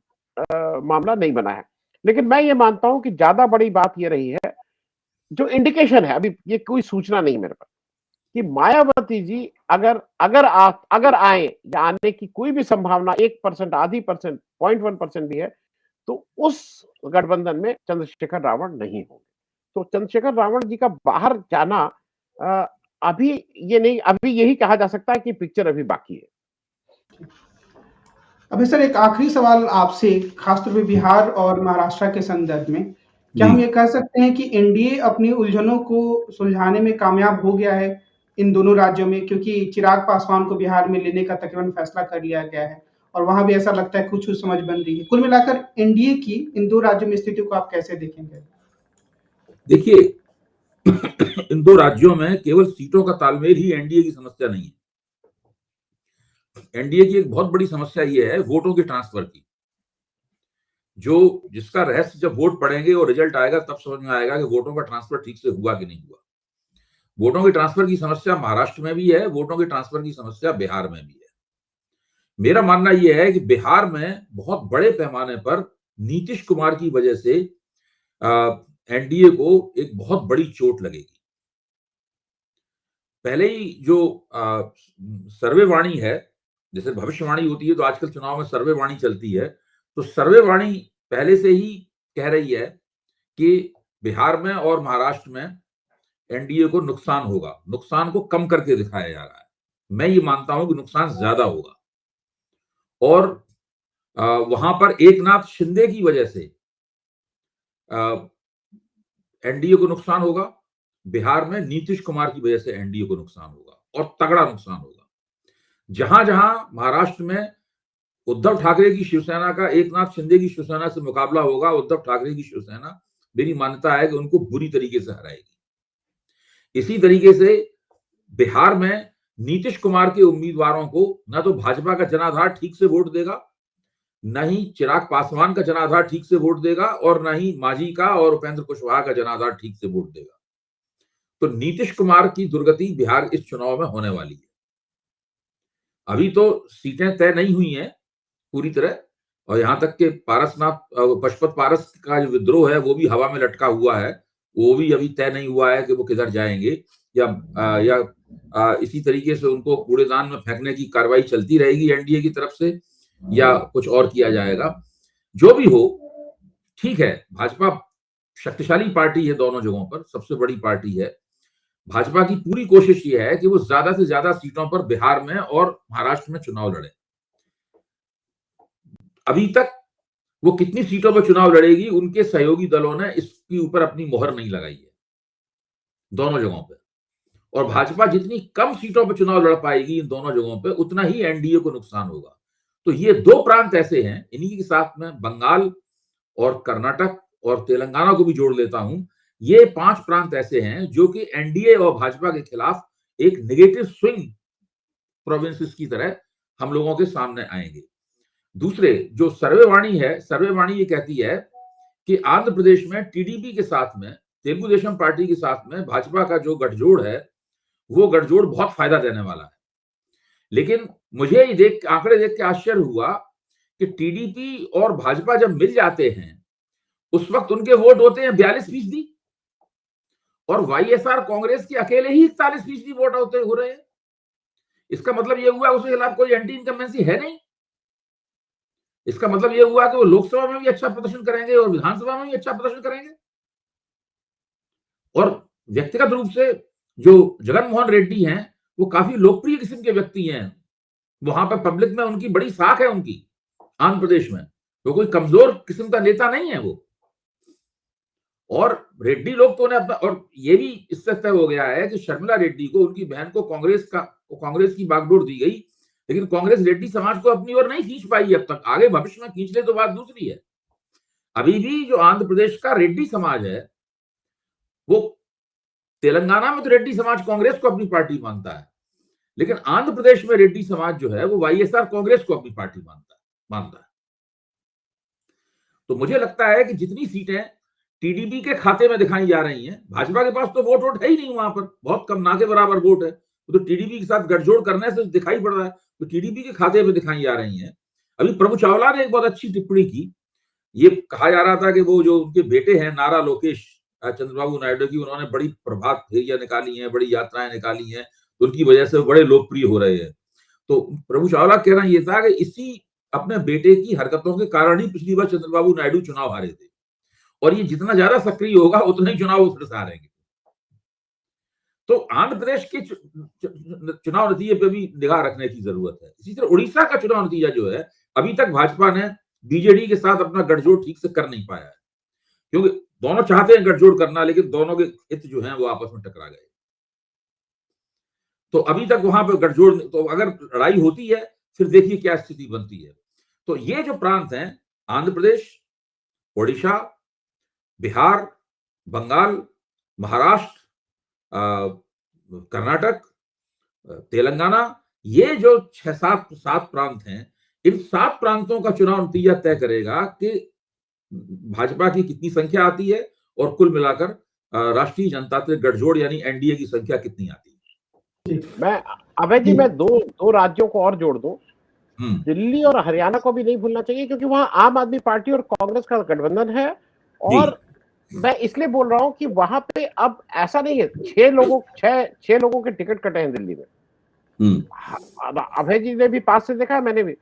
B: मामला नहीं बना है। लेकिन मैं ये मानता हूं कि ज्यादा बड़ी बात ये रही है जो इंडिकेशन है, अभी ये कोई सूचना नहीं मेरे पास, कि मायावती जी अगर आए या आने की कोई भी संभावना 1%, आधी परसेंट, 0.1% भी है, तो उस गठबंधन में चंद्रशेखर रावण नहीं होंगे। तो चंद्रशेखर रावण जी का बाहर जाना अ, अभी अभी यही कहा जा सकता है कि पिक्चर अभी बाकी है।
A: अभी सर एक आखिरी सवाल आपसे, खासतौर पे बिहार और महाराष्ट्र के संदर्भ में, क्या
C: जी।
A: हम ये कह सकते हैं कि एनडीए अपनी उलझनों को सुलझाने में कामयाब हो गया है इन दोनों राज्यों में? क्योंकि चिराग पासवान को बिहार में लेने का तकरीबन फैसला कर लिया गया है और वहां भी ऐसा लगता है कुछ समझ बन रही है। कुल मिलाकर एनडीए की इन दो राज्यों में स्थिति को आप कैसे देखेंगे?
C: देखिए, इन दो राज्यों में केवल सीटों का तालमेल ही एनडीए की समस्या नहीं है। एनडीए की एक बहुत बड़ी समस्या यह है वोटों के ट्रांसफर की, जिसका रहस्य जब वोट पड़ेंगे और रिजल्ट आएगा तब समझ में आएगा कि वोटों का ट्रांसफर ठीक से हुआ कि नहीं हुआ। वोटों के ट्रांसफर की समस्या महाराष्ट्र में भी है, वोटों के ट्रांसफर की समस्या बिहार में भी है। मेरा मानना यह है कि बिहार में बहुत बड़े पैमाने पर नीतीश कुमार की वजह से एनडीए को एक बहुत बड़ी चोट लगेगी। पहले ही जो सर्वेवाणी है, जैसे भविष्यवाणी होती है तो आजकल चुनाव में सर्वेवाणी चलती है, तो सर्वेवाणी पहले से ही कह रही है कि बिहार में और महाराष्ट्र में एनडीए को नुकसान होगा। नुकसान को कम करके दिखाया जा रहा है। मैं ये मानता हूं कि नुकसान ज्यादा होगा और वहां पर एकनाथ शिंदे की वजह से एनडीए को नुकसान होगा, बिहार में नीतीश कुमार की वजह से एनडीए को नुकसान होगा और तगड़ा नुकसान होगा। जहां जहां महाराष्ट्र में उद्धव ठाकरे की शिवसेना का एकनाथ शिंदे की शिवसेना से मुकाबला होगा, उद्धव ठाकरे की शिवसेना, मेरी मान्यता है कि उनको बुरी तरीके से हराएगी। इसी तरीके से बिहार में नीतीश कुमार के उम्मीदवारों को न तो भाजपा का जनाधार ठीक से वोट देगा, न ही चिराग पासवान का जनाधार ठीक से वोट देगा और न ही मांझी का और उपेंद्र कुशवाहा का जनाधार ठीक से वोट देगा। तो नीतीश कुमार की दुर्गति बिहार इस चुनाव में होने वाली है। अभी तो सीटें तय नहीं हुई हैं पूरी तरह, और यहां तक कि पशुपत पारस का जो विद्रोह है वो भी हवा में लटका हुआ है। वो भी अभी तय नहीं हुआ है कि वो किधर जाएंगे, या इसी तरीके से उनको कूड़ेदान में फेंकने की कार्रवाई चलती रहेगी एनडीए की तरफ से, या कुछ और किया जाएगा। जो भी हो, ठीक है, भाजपा शक्तिशाली पार्टी है, दोनों जगहों पर सबसे बड़ी पार्टी है। भाजपा की पूरी कोशिश ये है कि वो ज्यादा से ज्यादा सीटों पर बिहार में और महाराष्ट्र में चुनाव लड़े। अभी तक वो कितनी सीटों पर चुनाव लड़ेगी, उनके सहयोगी दलों ने इसके ऊपर अपनी मोहर नहीं लगाई है दोनों जगहों पे। और भाजपा जितनी कम सीटों पर चुनाव लड़ पाएगी इन दोनों जगहों पे, उतना ही एनडीए को नुकसान होगा। तो ये दो प्रांत ऐसे हैं, इन्हीं के साथ में बंगाल और कर्नाटक और तेलंगाना को भी जोड़ लेता हूं, ये 5 प्रांत ऐसे हैं जो कि एनडीए और भाजपा के खिलाफ एक नेगेटिव स्विंग प्रोविंसेस की तरह हम लोगों के सामने आएंगे। दूसरे जो सर्वेवाणी है, सर्वेवाणी ये कहती है कि आंध्र प्रदेश में टीडीपी के साथ में, तेलुगु देशम पार्टी के साथ में भाजपा का जो गठजोड़ है, वो गठजोड़ बहुत फायदा देने वाला है। लेकिन मुझे ये आंकड़े देख के आश्चर्य हुआ कि टीडीपी और भाजपा जब मिल जाते हैं उस वक्त उनके वोट होते हैं 42% और वाईएसआर कांग्रेस के अकेले ही 41% वोट हो रहे हैं। इसका मतलब यह हुआ उसके खिलाफ कोई एंटी इनकम्बेंसी है नहीं। इसका मतलब यह हुआ कि वो लोकसभा में भी अच्छा प्रदर्शन करेंगे और विधानसभा में भी अच्छा प्रदर्शन करेंगे। और व्यक्तिगत रूप से जो जगन मोहन रेड्डी हैं, वो काफी लोकप्रिय किस्म के व्यक्ति हैं। वहां पर पब्लिक में उनकी बड़ी साख है उनकी, आंध्र प्रदेश में। वो कोई कमजोर किस्म का नेता नहीं है वो। और रेड्डी लोग तो उन्हें अपना, और ये भी इससे तय हो गया है कि शर्मिला रेड्डी को, उनकी बहन को कांग्रेस की बागडोर दी गई, लेकिन कांग्रेस रेड्डी समाज को अपनी ओर नहीं खींच पाई अब तक। आगे भविष्य में खींच ले तो बात दूसरी है। अभी भी जो आंध्र प्रदेश का रेड्डी समाज है, वो तेलंगाना में तो रेड्डी समाज कांग्रेस को अपनी पार्टी मानता है, लेकिन आंध्र प्रदेश में रेड्डी समाज जो है वो वाईएसआर कांग्रेस को अपनी पार्टी मानता है। तो मुझे लगता है कि जितनी सीटें टीडीपी के खाते में दिखाई जा रही हैं, भाजपा के पास तो वोट है ही नहीं, वहां पर बहुत कम, ना के बराबर वोट है, तो टीडीपी के साथ गठजोड़ करने से दिखाई पड़ रहा है, तो टीडीपी के खाते में दिखाई जा रही हैं। अभी प्रभु चावला ने एक बहुत अच्छी टिप्पणी की। ये कहा जा रहा था कि वो जो उनके बेटे हैं नारा लोकेश, चंद्रबाबू नायडू की, उन्होंने बड़ी प्रभात फेरियां निकाली हैं, बड़ी यात्राएं निकाली हैं, तो उनकी वजह से बड़े लोकप्रिय हो रहे हैं। तो प्रभु चावला का कहना ये था कि इसी अपने बेटे की हरकतों के कारण ही पिछली बार चंद्रबाबू नायडू चुनाव हारे थे, और ये जितना ज्यादा सक्रिय होगा उतना ही चुनाव उससे हारेंगे। तो आंध्र प्रदेश के चुनाव नतीजे पे भी निगाह रखने की जरूरत है। इसी तरह उड़ीसा का चुनाव नतीजा जो है, अभी तक भाजपा ने बीजेडी के साथ अपना गठजोड़ ठीक से कर नहीं पाया है, क्योंकि दोनों चाहते हैं गठजोड़ करना, लेकिन दोनों के हित जो हैं वो आपस में टकरा गए। तो अभी तक वहां पे गठजोड़, तो अगर लड़ाई होती है फिर देखिए क्या स्थिति बनती है। तो ये जो प्रांत हैं, आंध्र प्रदेश, ओडिशा, बिहार, बंगाल, महाराष्ट्र, कर्नाटक, तेलंगाना, ये जो 6-7 प्रांत हैं, इन 7 प्रांतों का चुनाव नतीजा तय करेगा कि भाजपा की कितनी संख्या आती है और कुल मिलाकर राष्ट्रीय जनतांत्रिक गठजोड़ यानी एनडीए की संख्या कितनी आती है।
B: मैं अभय जी, मैं दो राज्यों को और जोड़ दूं। दिल्ली और हरियाणा को भी नहीं भूलना चाहिए, क्योंकि वहां आम आदमी पार्टी और कांग्रेस का गठबंधन है। और मैं इसलिए बोल रहा हूं कि वहां पे अब ऐसा नहीं है, 6 लोगों के टिकट कटे हैं दिल्ली में। अभय जी ने भी पास से देखा है, मैंने भी।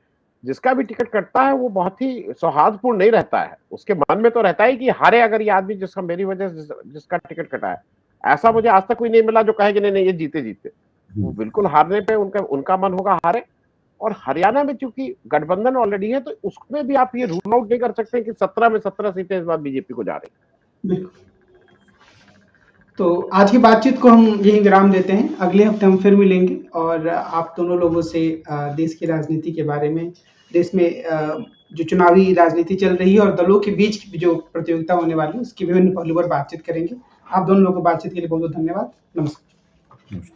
B: जिसका भी टिकट कटता है वो बहुत ही सौहार्दपूर्ण नहीं रहता है, उसके मन में तो रहता है कि हारे अगर ये आदमी जिसका मेरी वजह से जिसका टिकट कटा है। ऐसा मुझे आज तक कोई नहीं मिला जो कहे कि नहीं ये जीते। वो बिल्कुल हारने पे उनका मन होगा हारे। और हरियाणा में चूंकि गठबंधन ऑलरेडी है, तो उसमें भी आप ये रूल आउट नहीं कर सकते कि 17 में 17 सीटें इस बार बीजेपी को जा रही।
A: तो आज की बातचीत को हम यही विराम देते हैं। अगले हफ्ते हम फिर मिलेंगे और आप दोनों लोगों से देश की राजनीति के बारे में, देश में जो चुनावी राजनीति चल रही है और दलों के बीच जो प्रतियोगिता होने वाली है उसके विभिन्न पहलू पर बातचीत करेंगे। आप दोनों लोगों को बातचीत के लिए बहुत बहुत धन्यवाद। नमस्कार।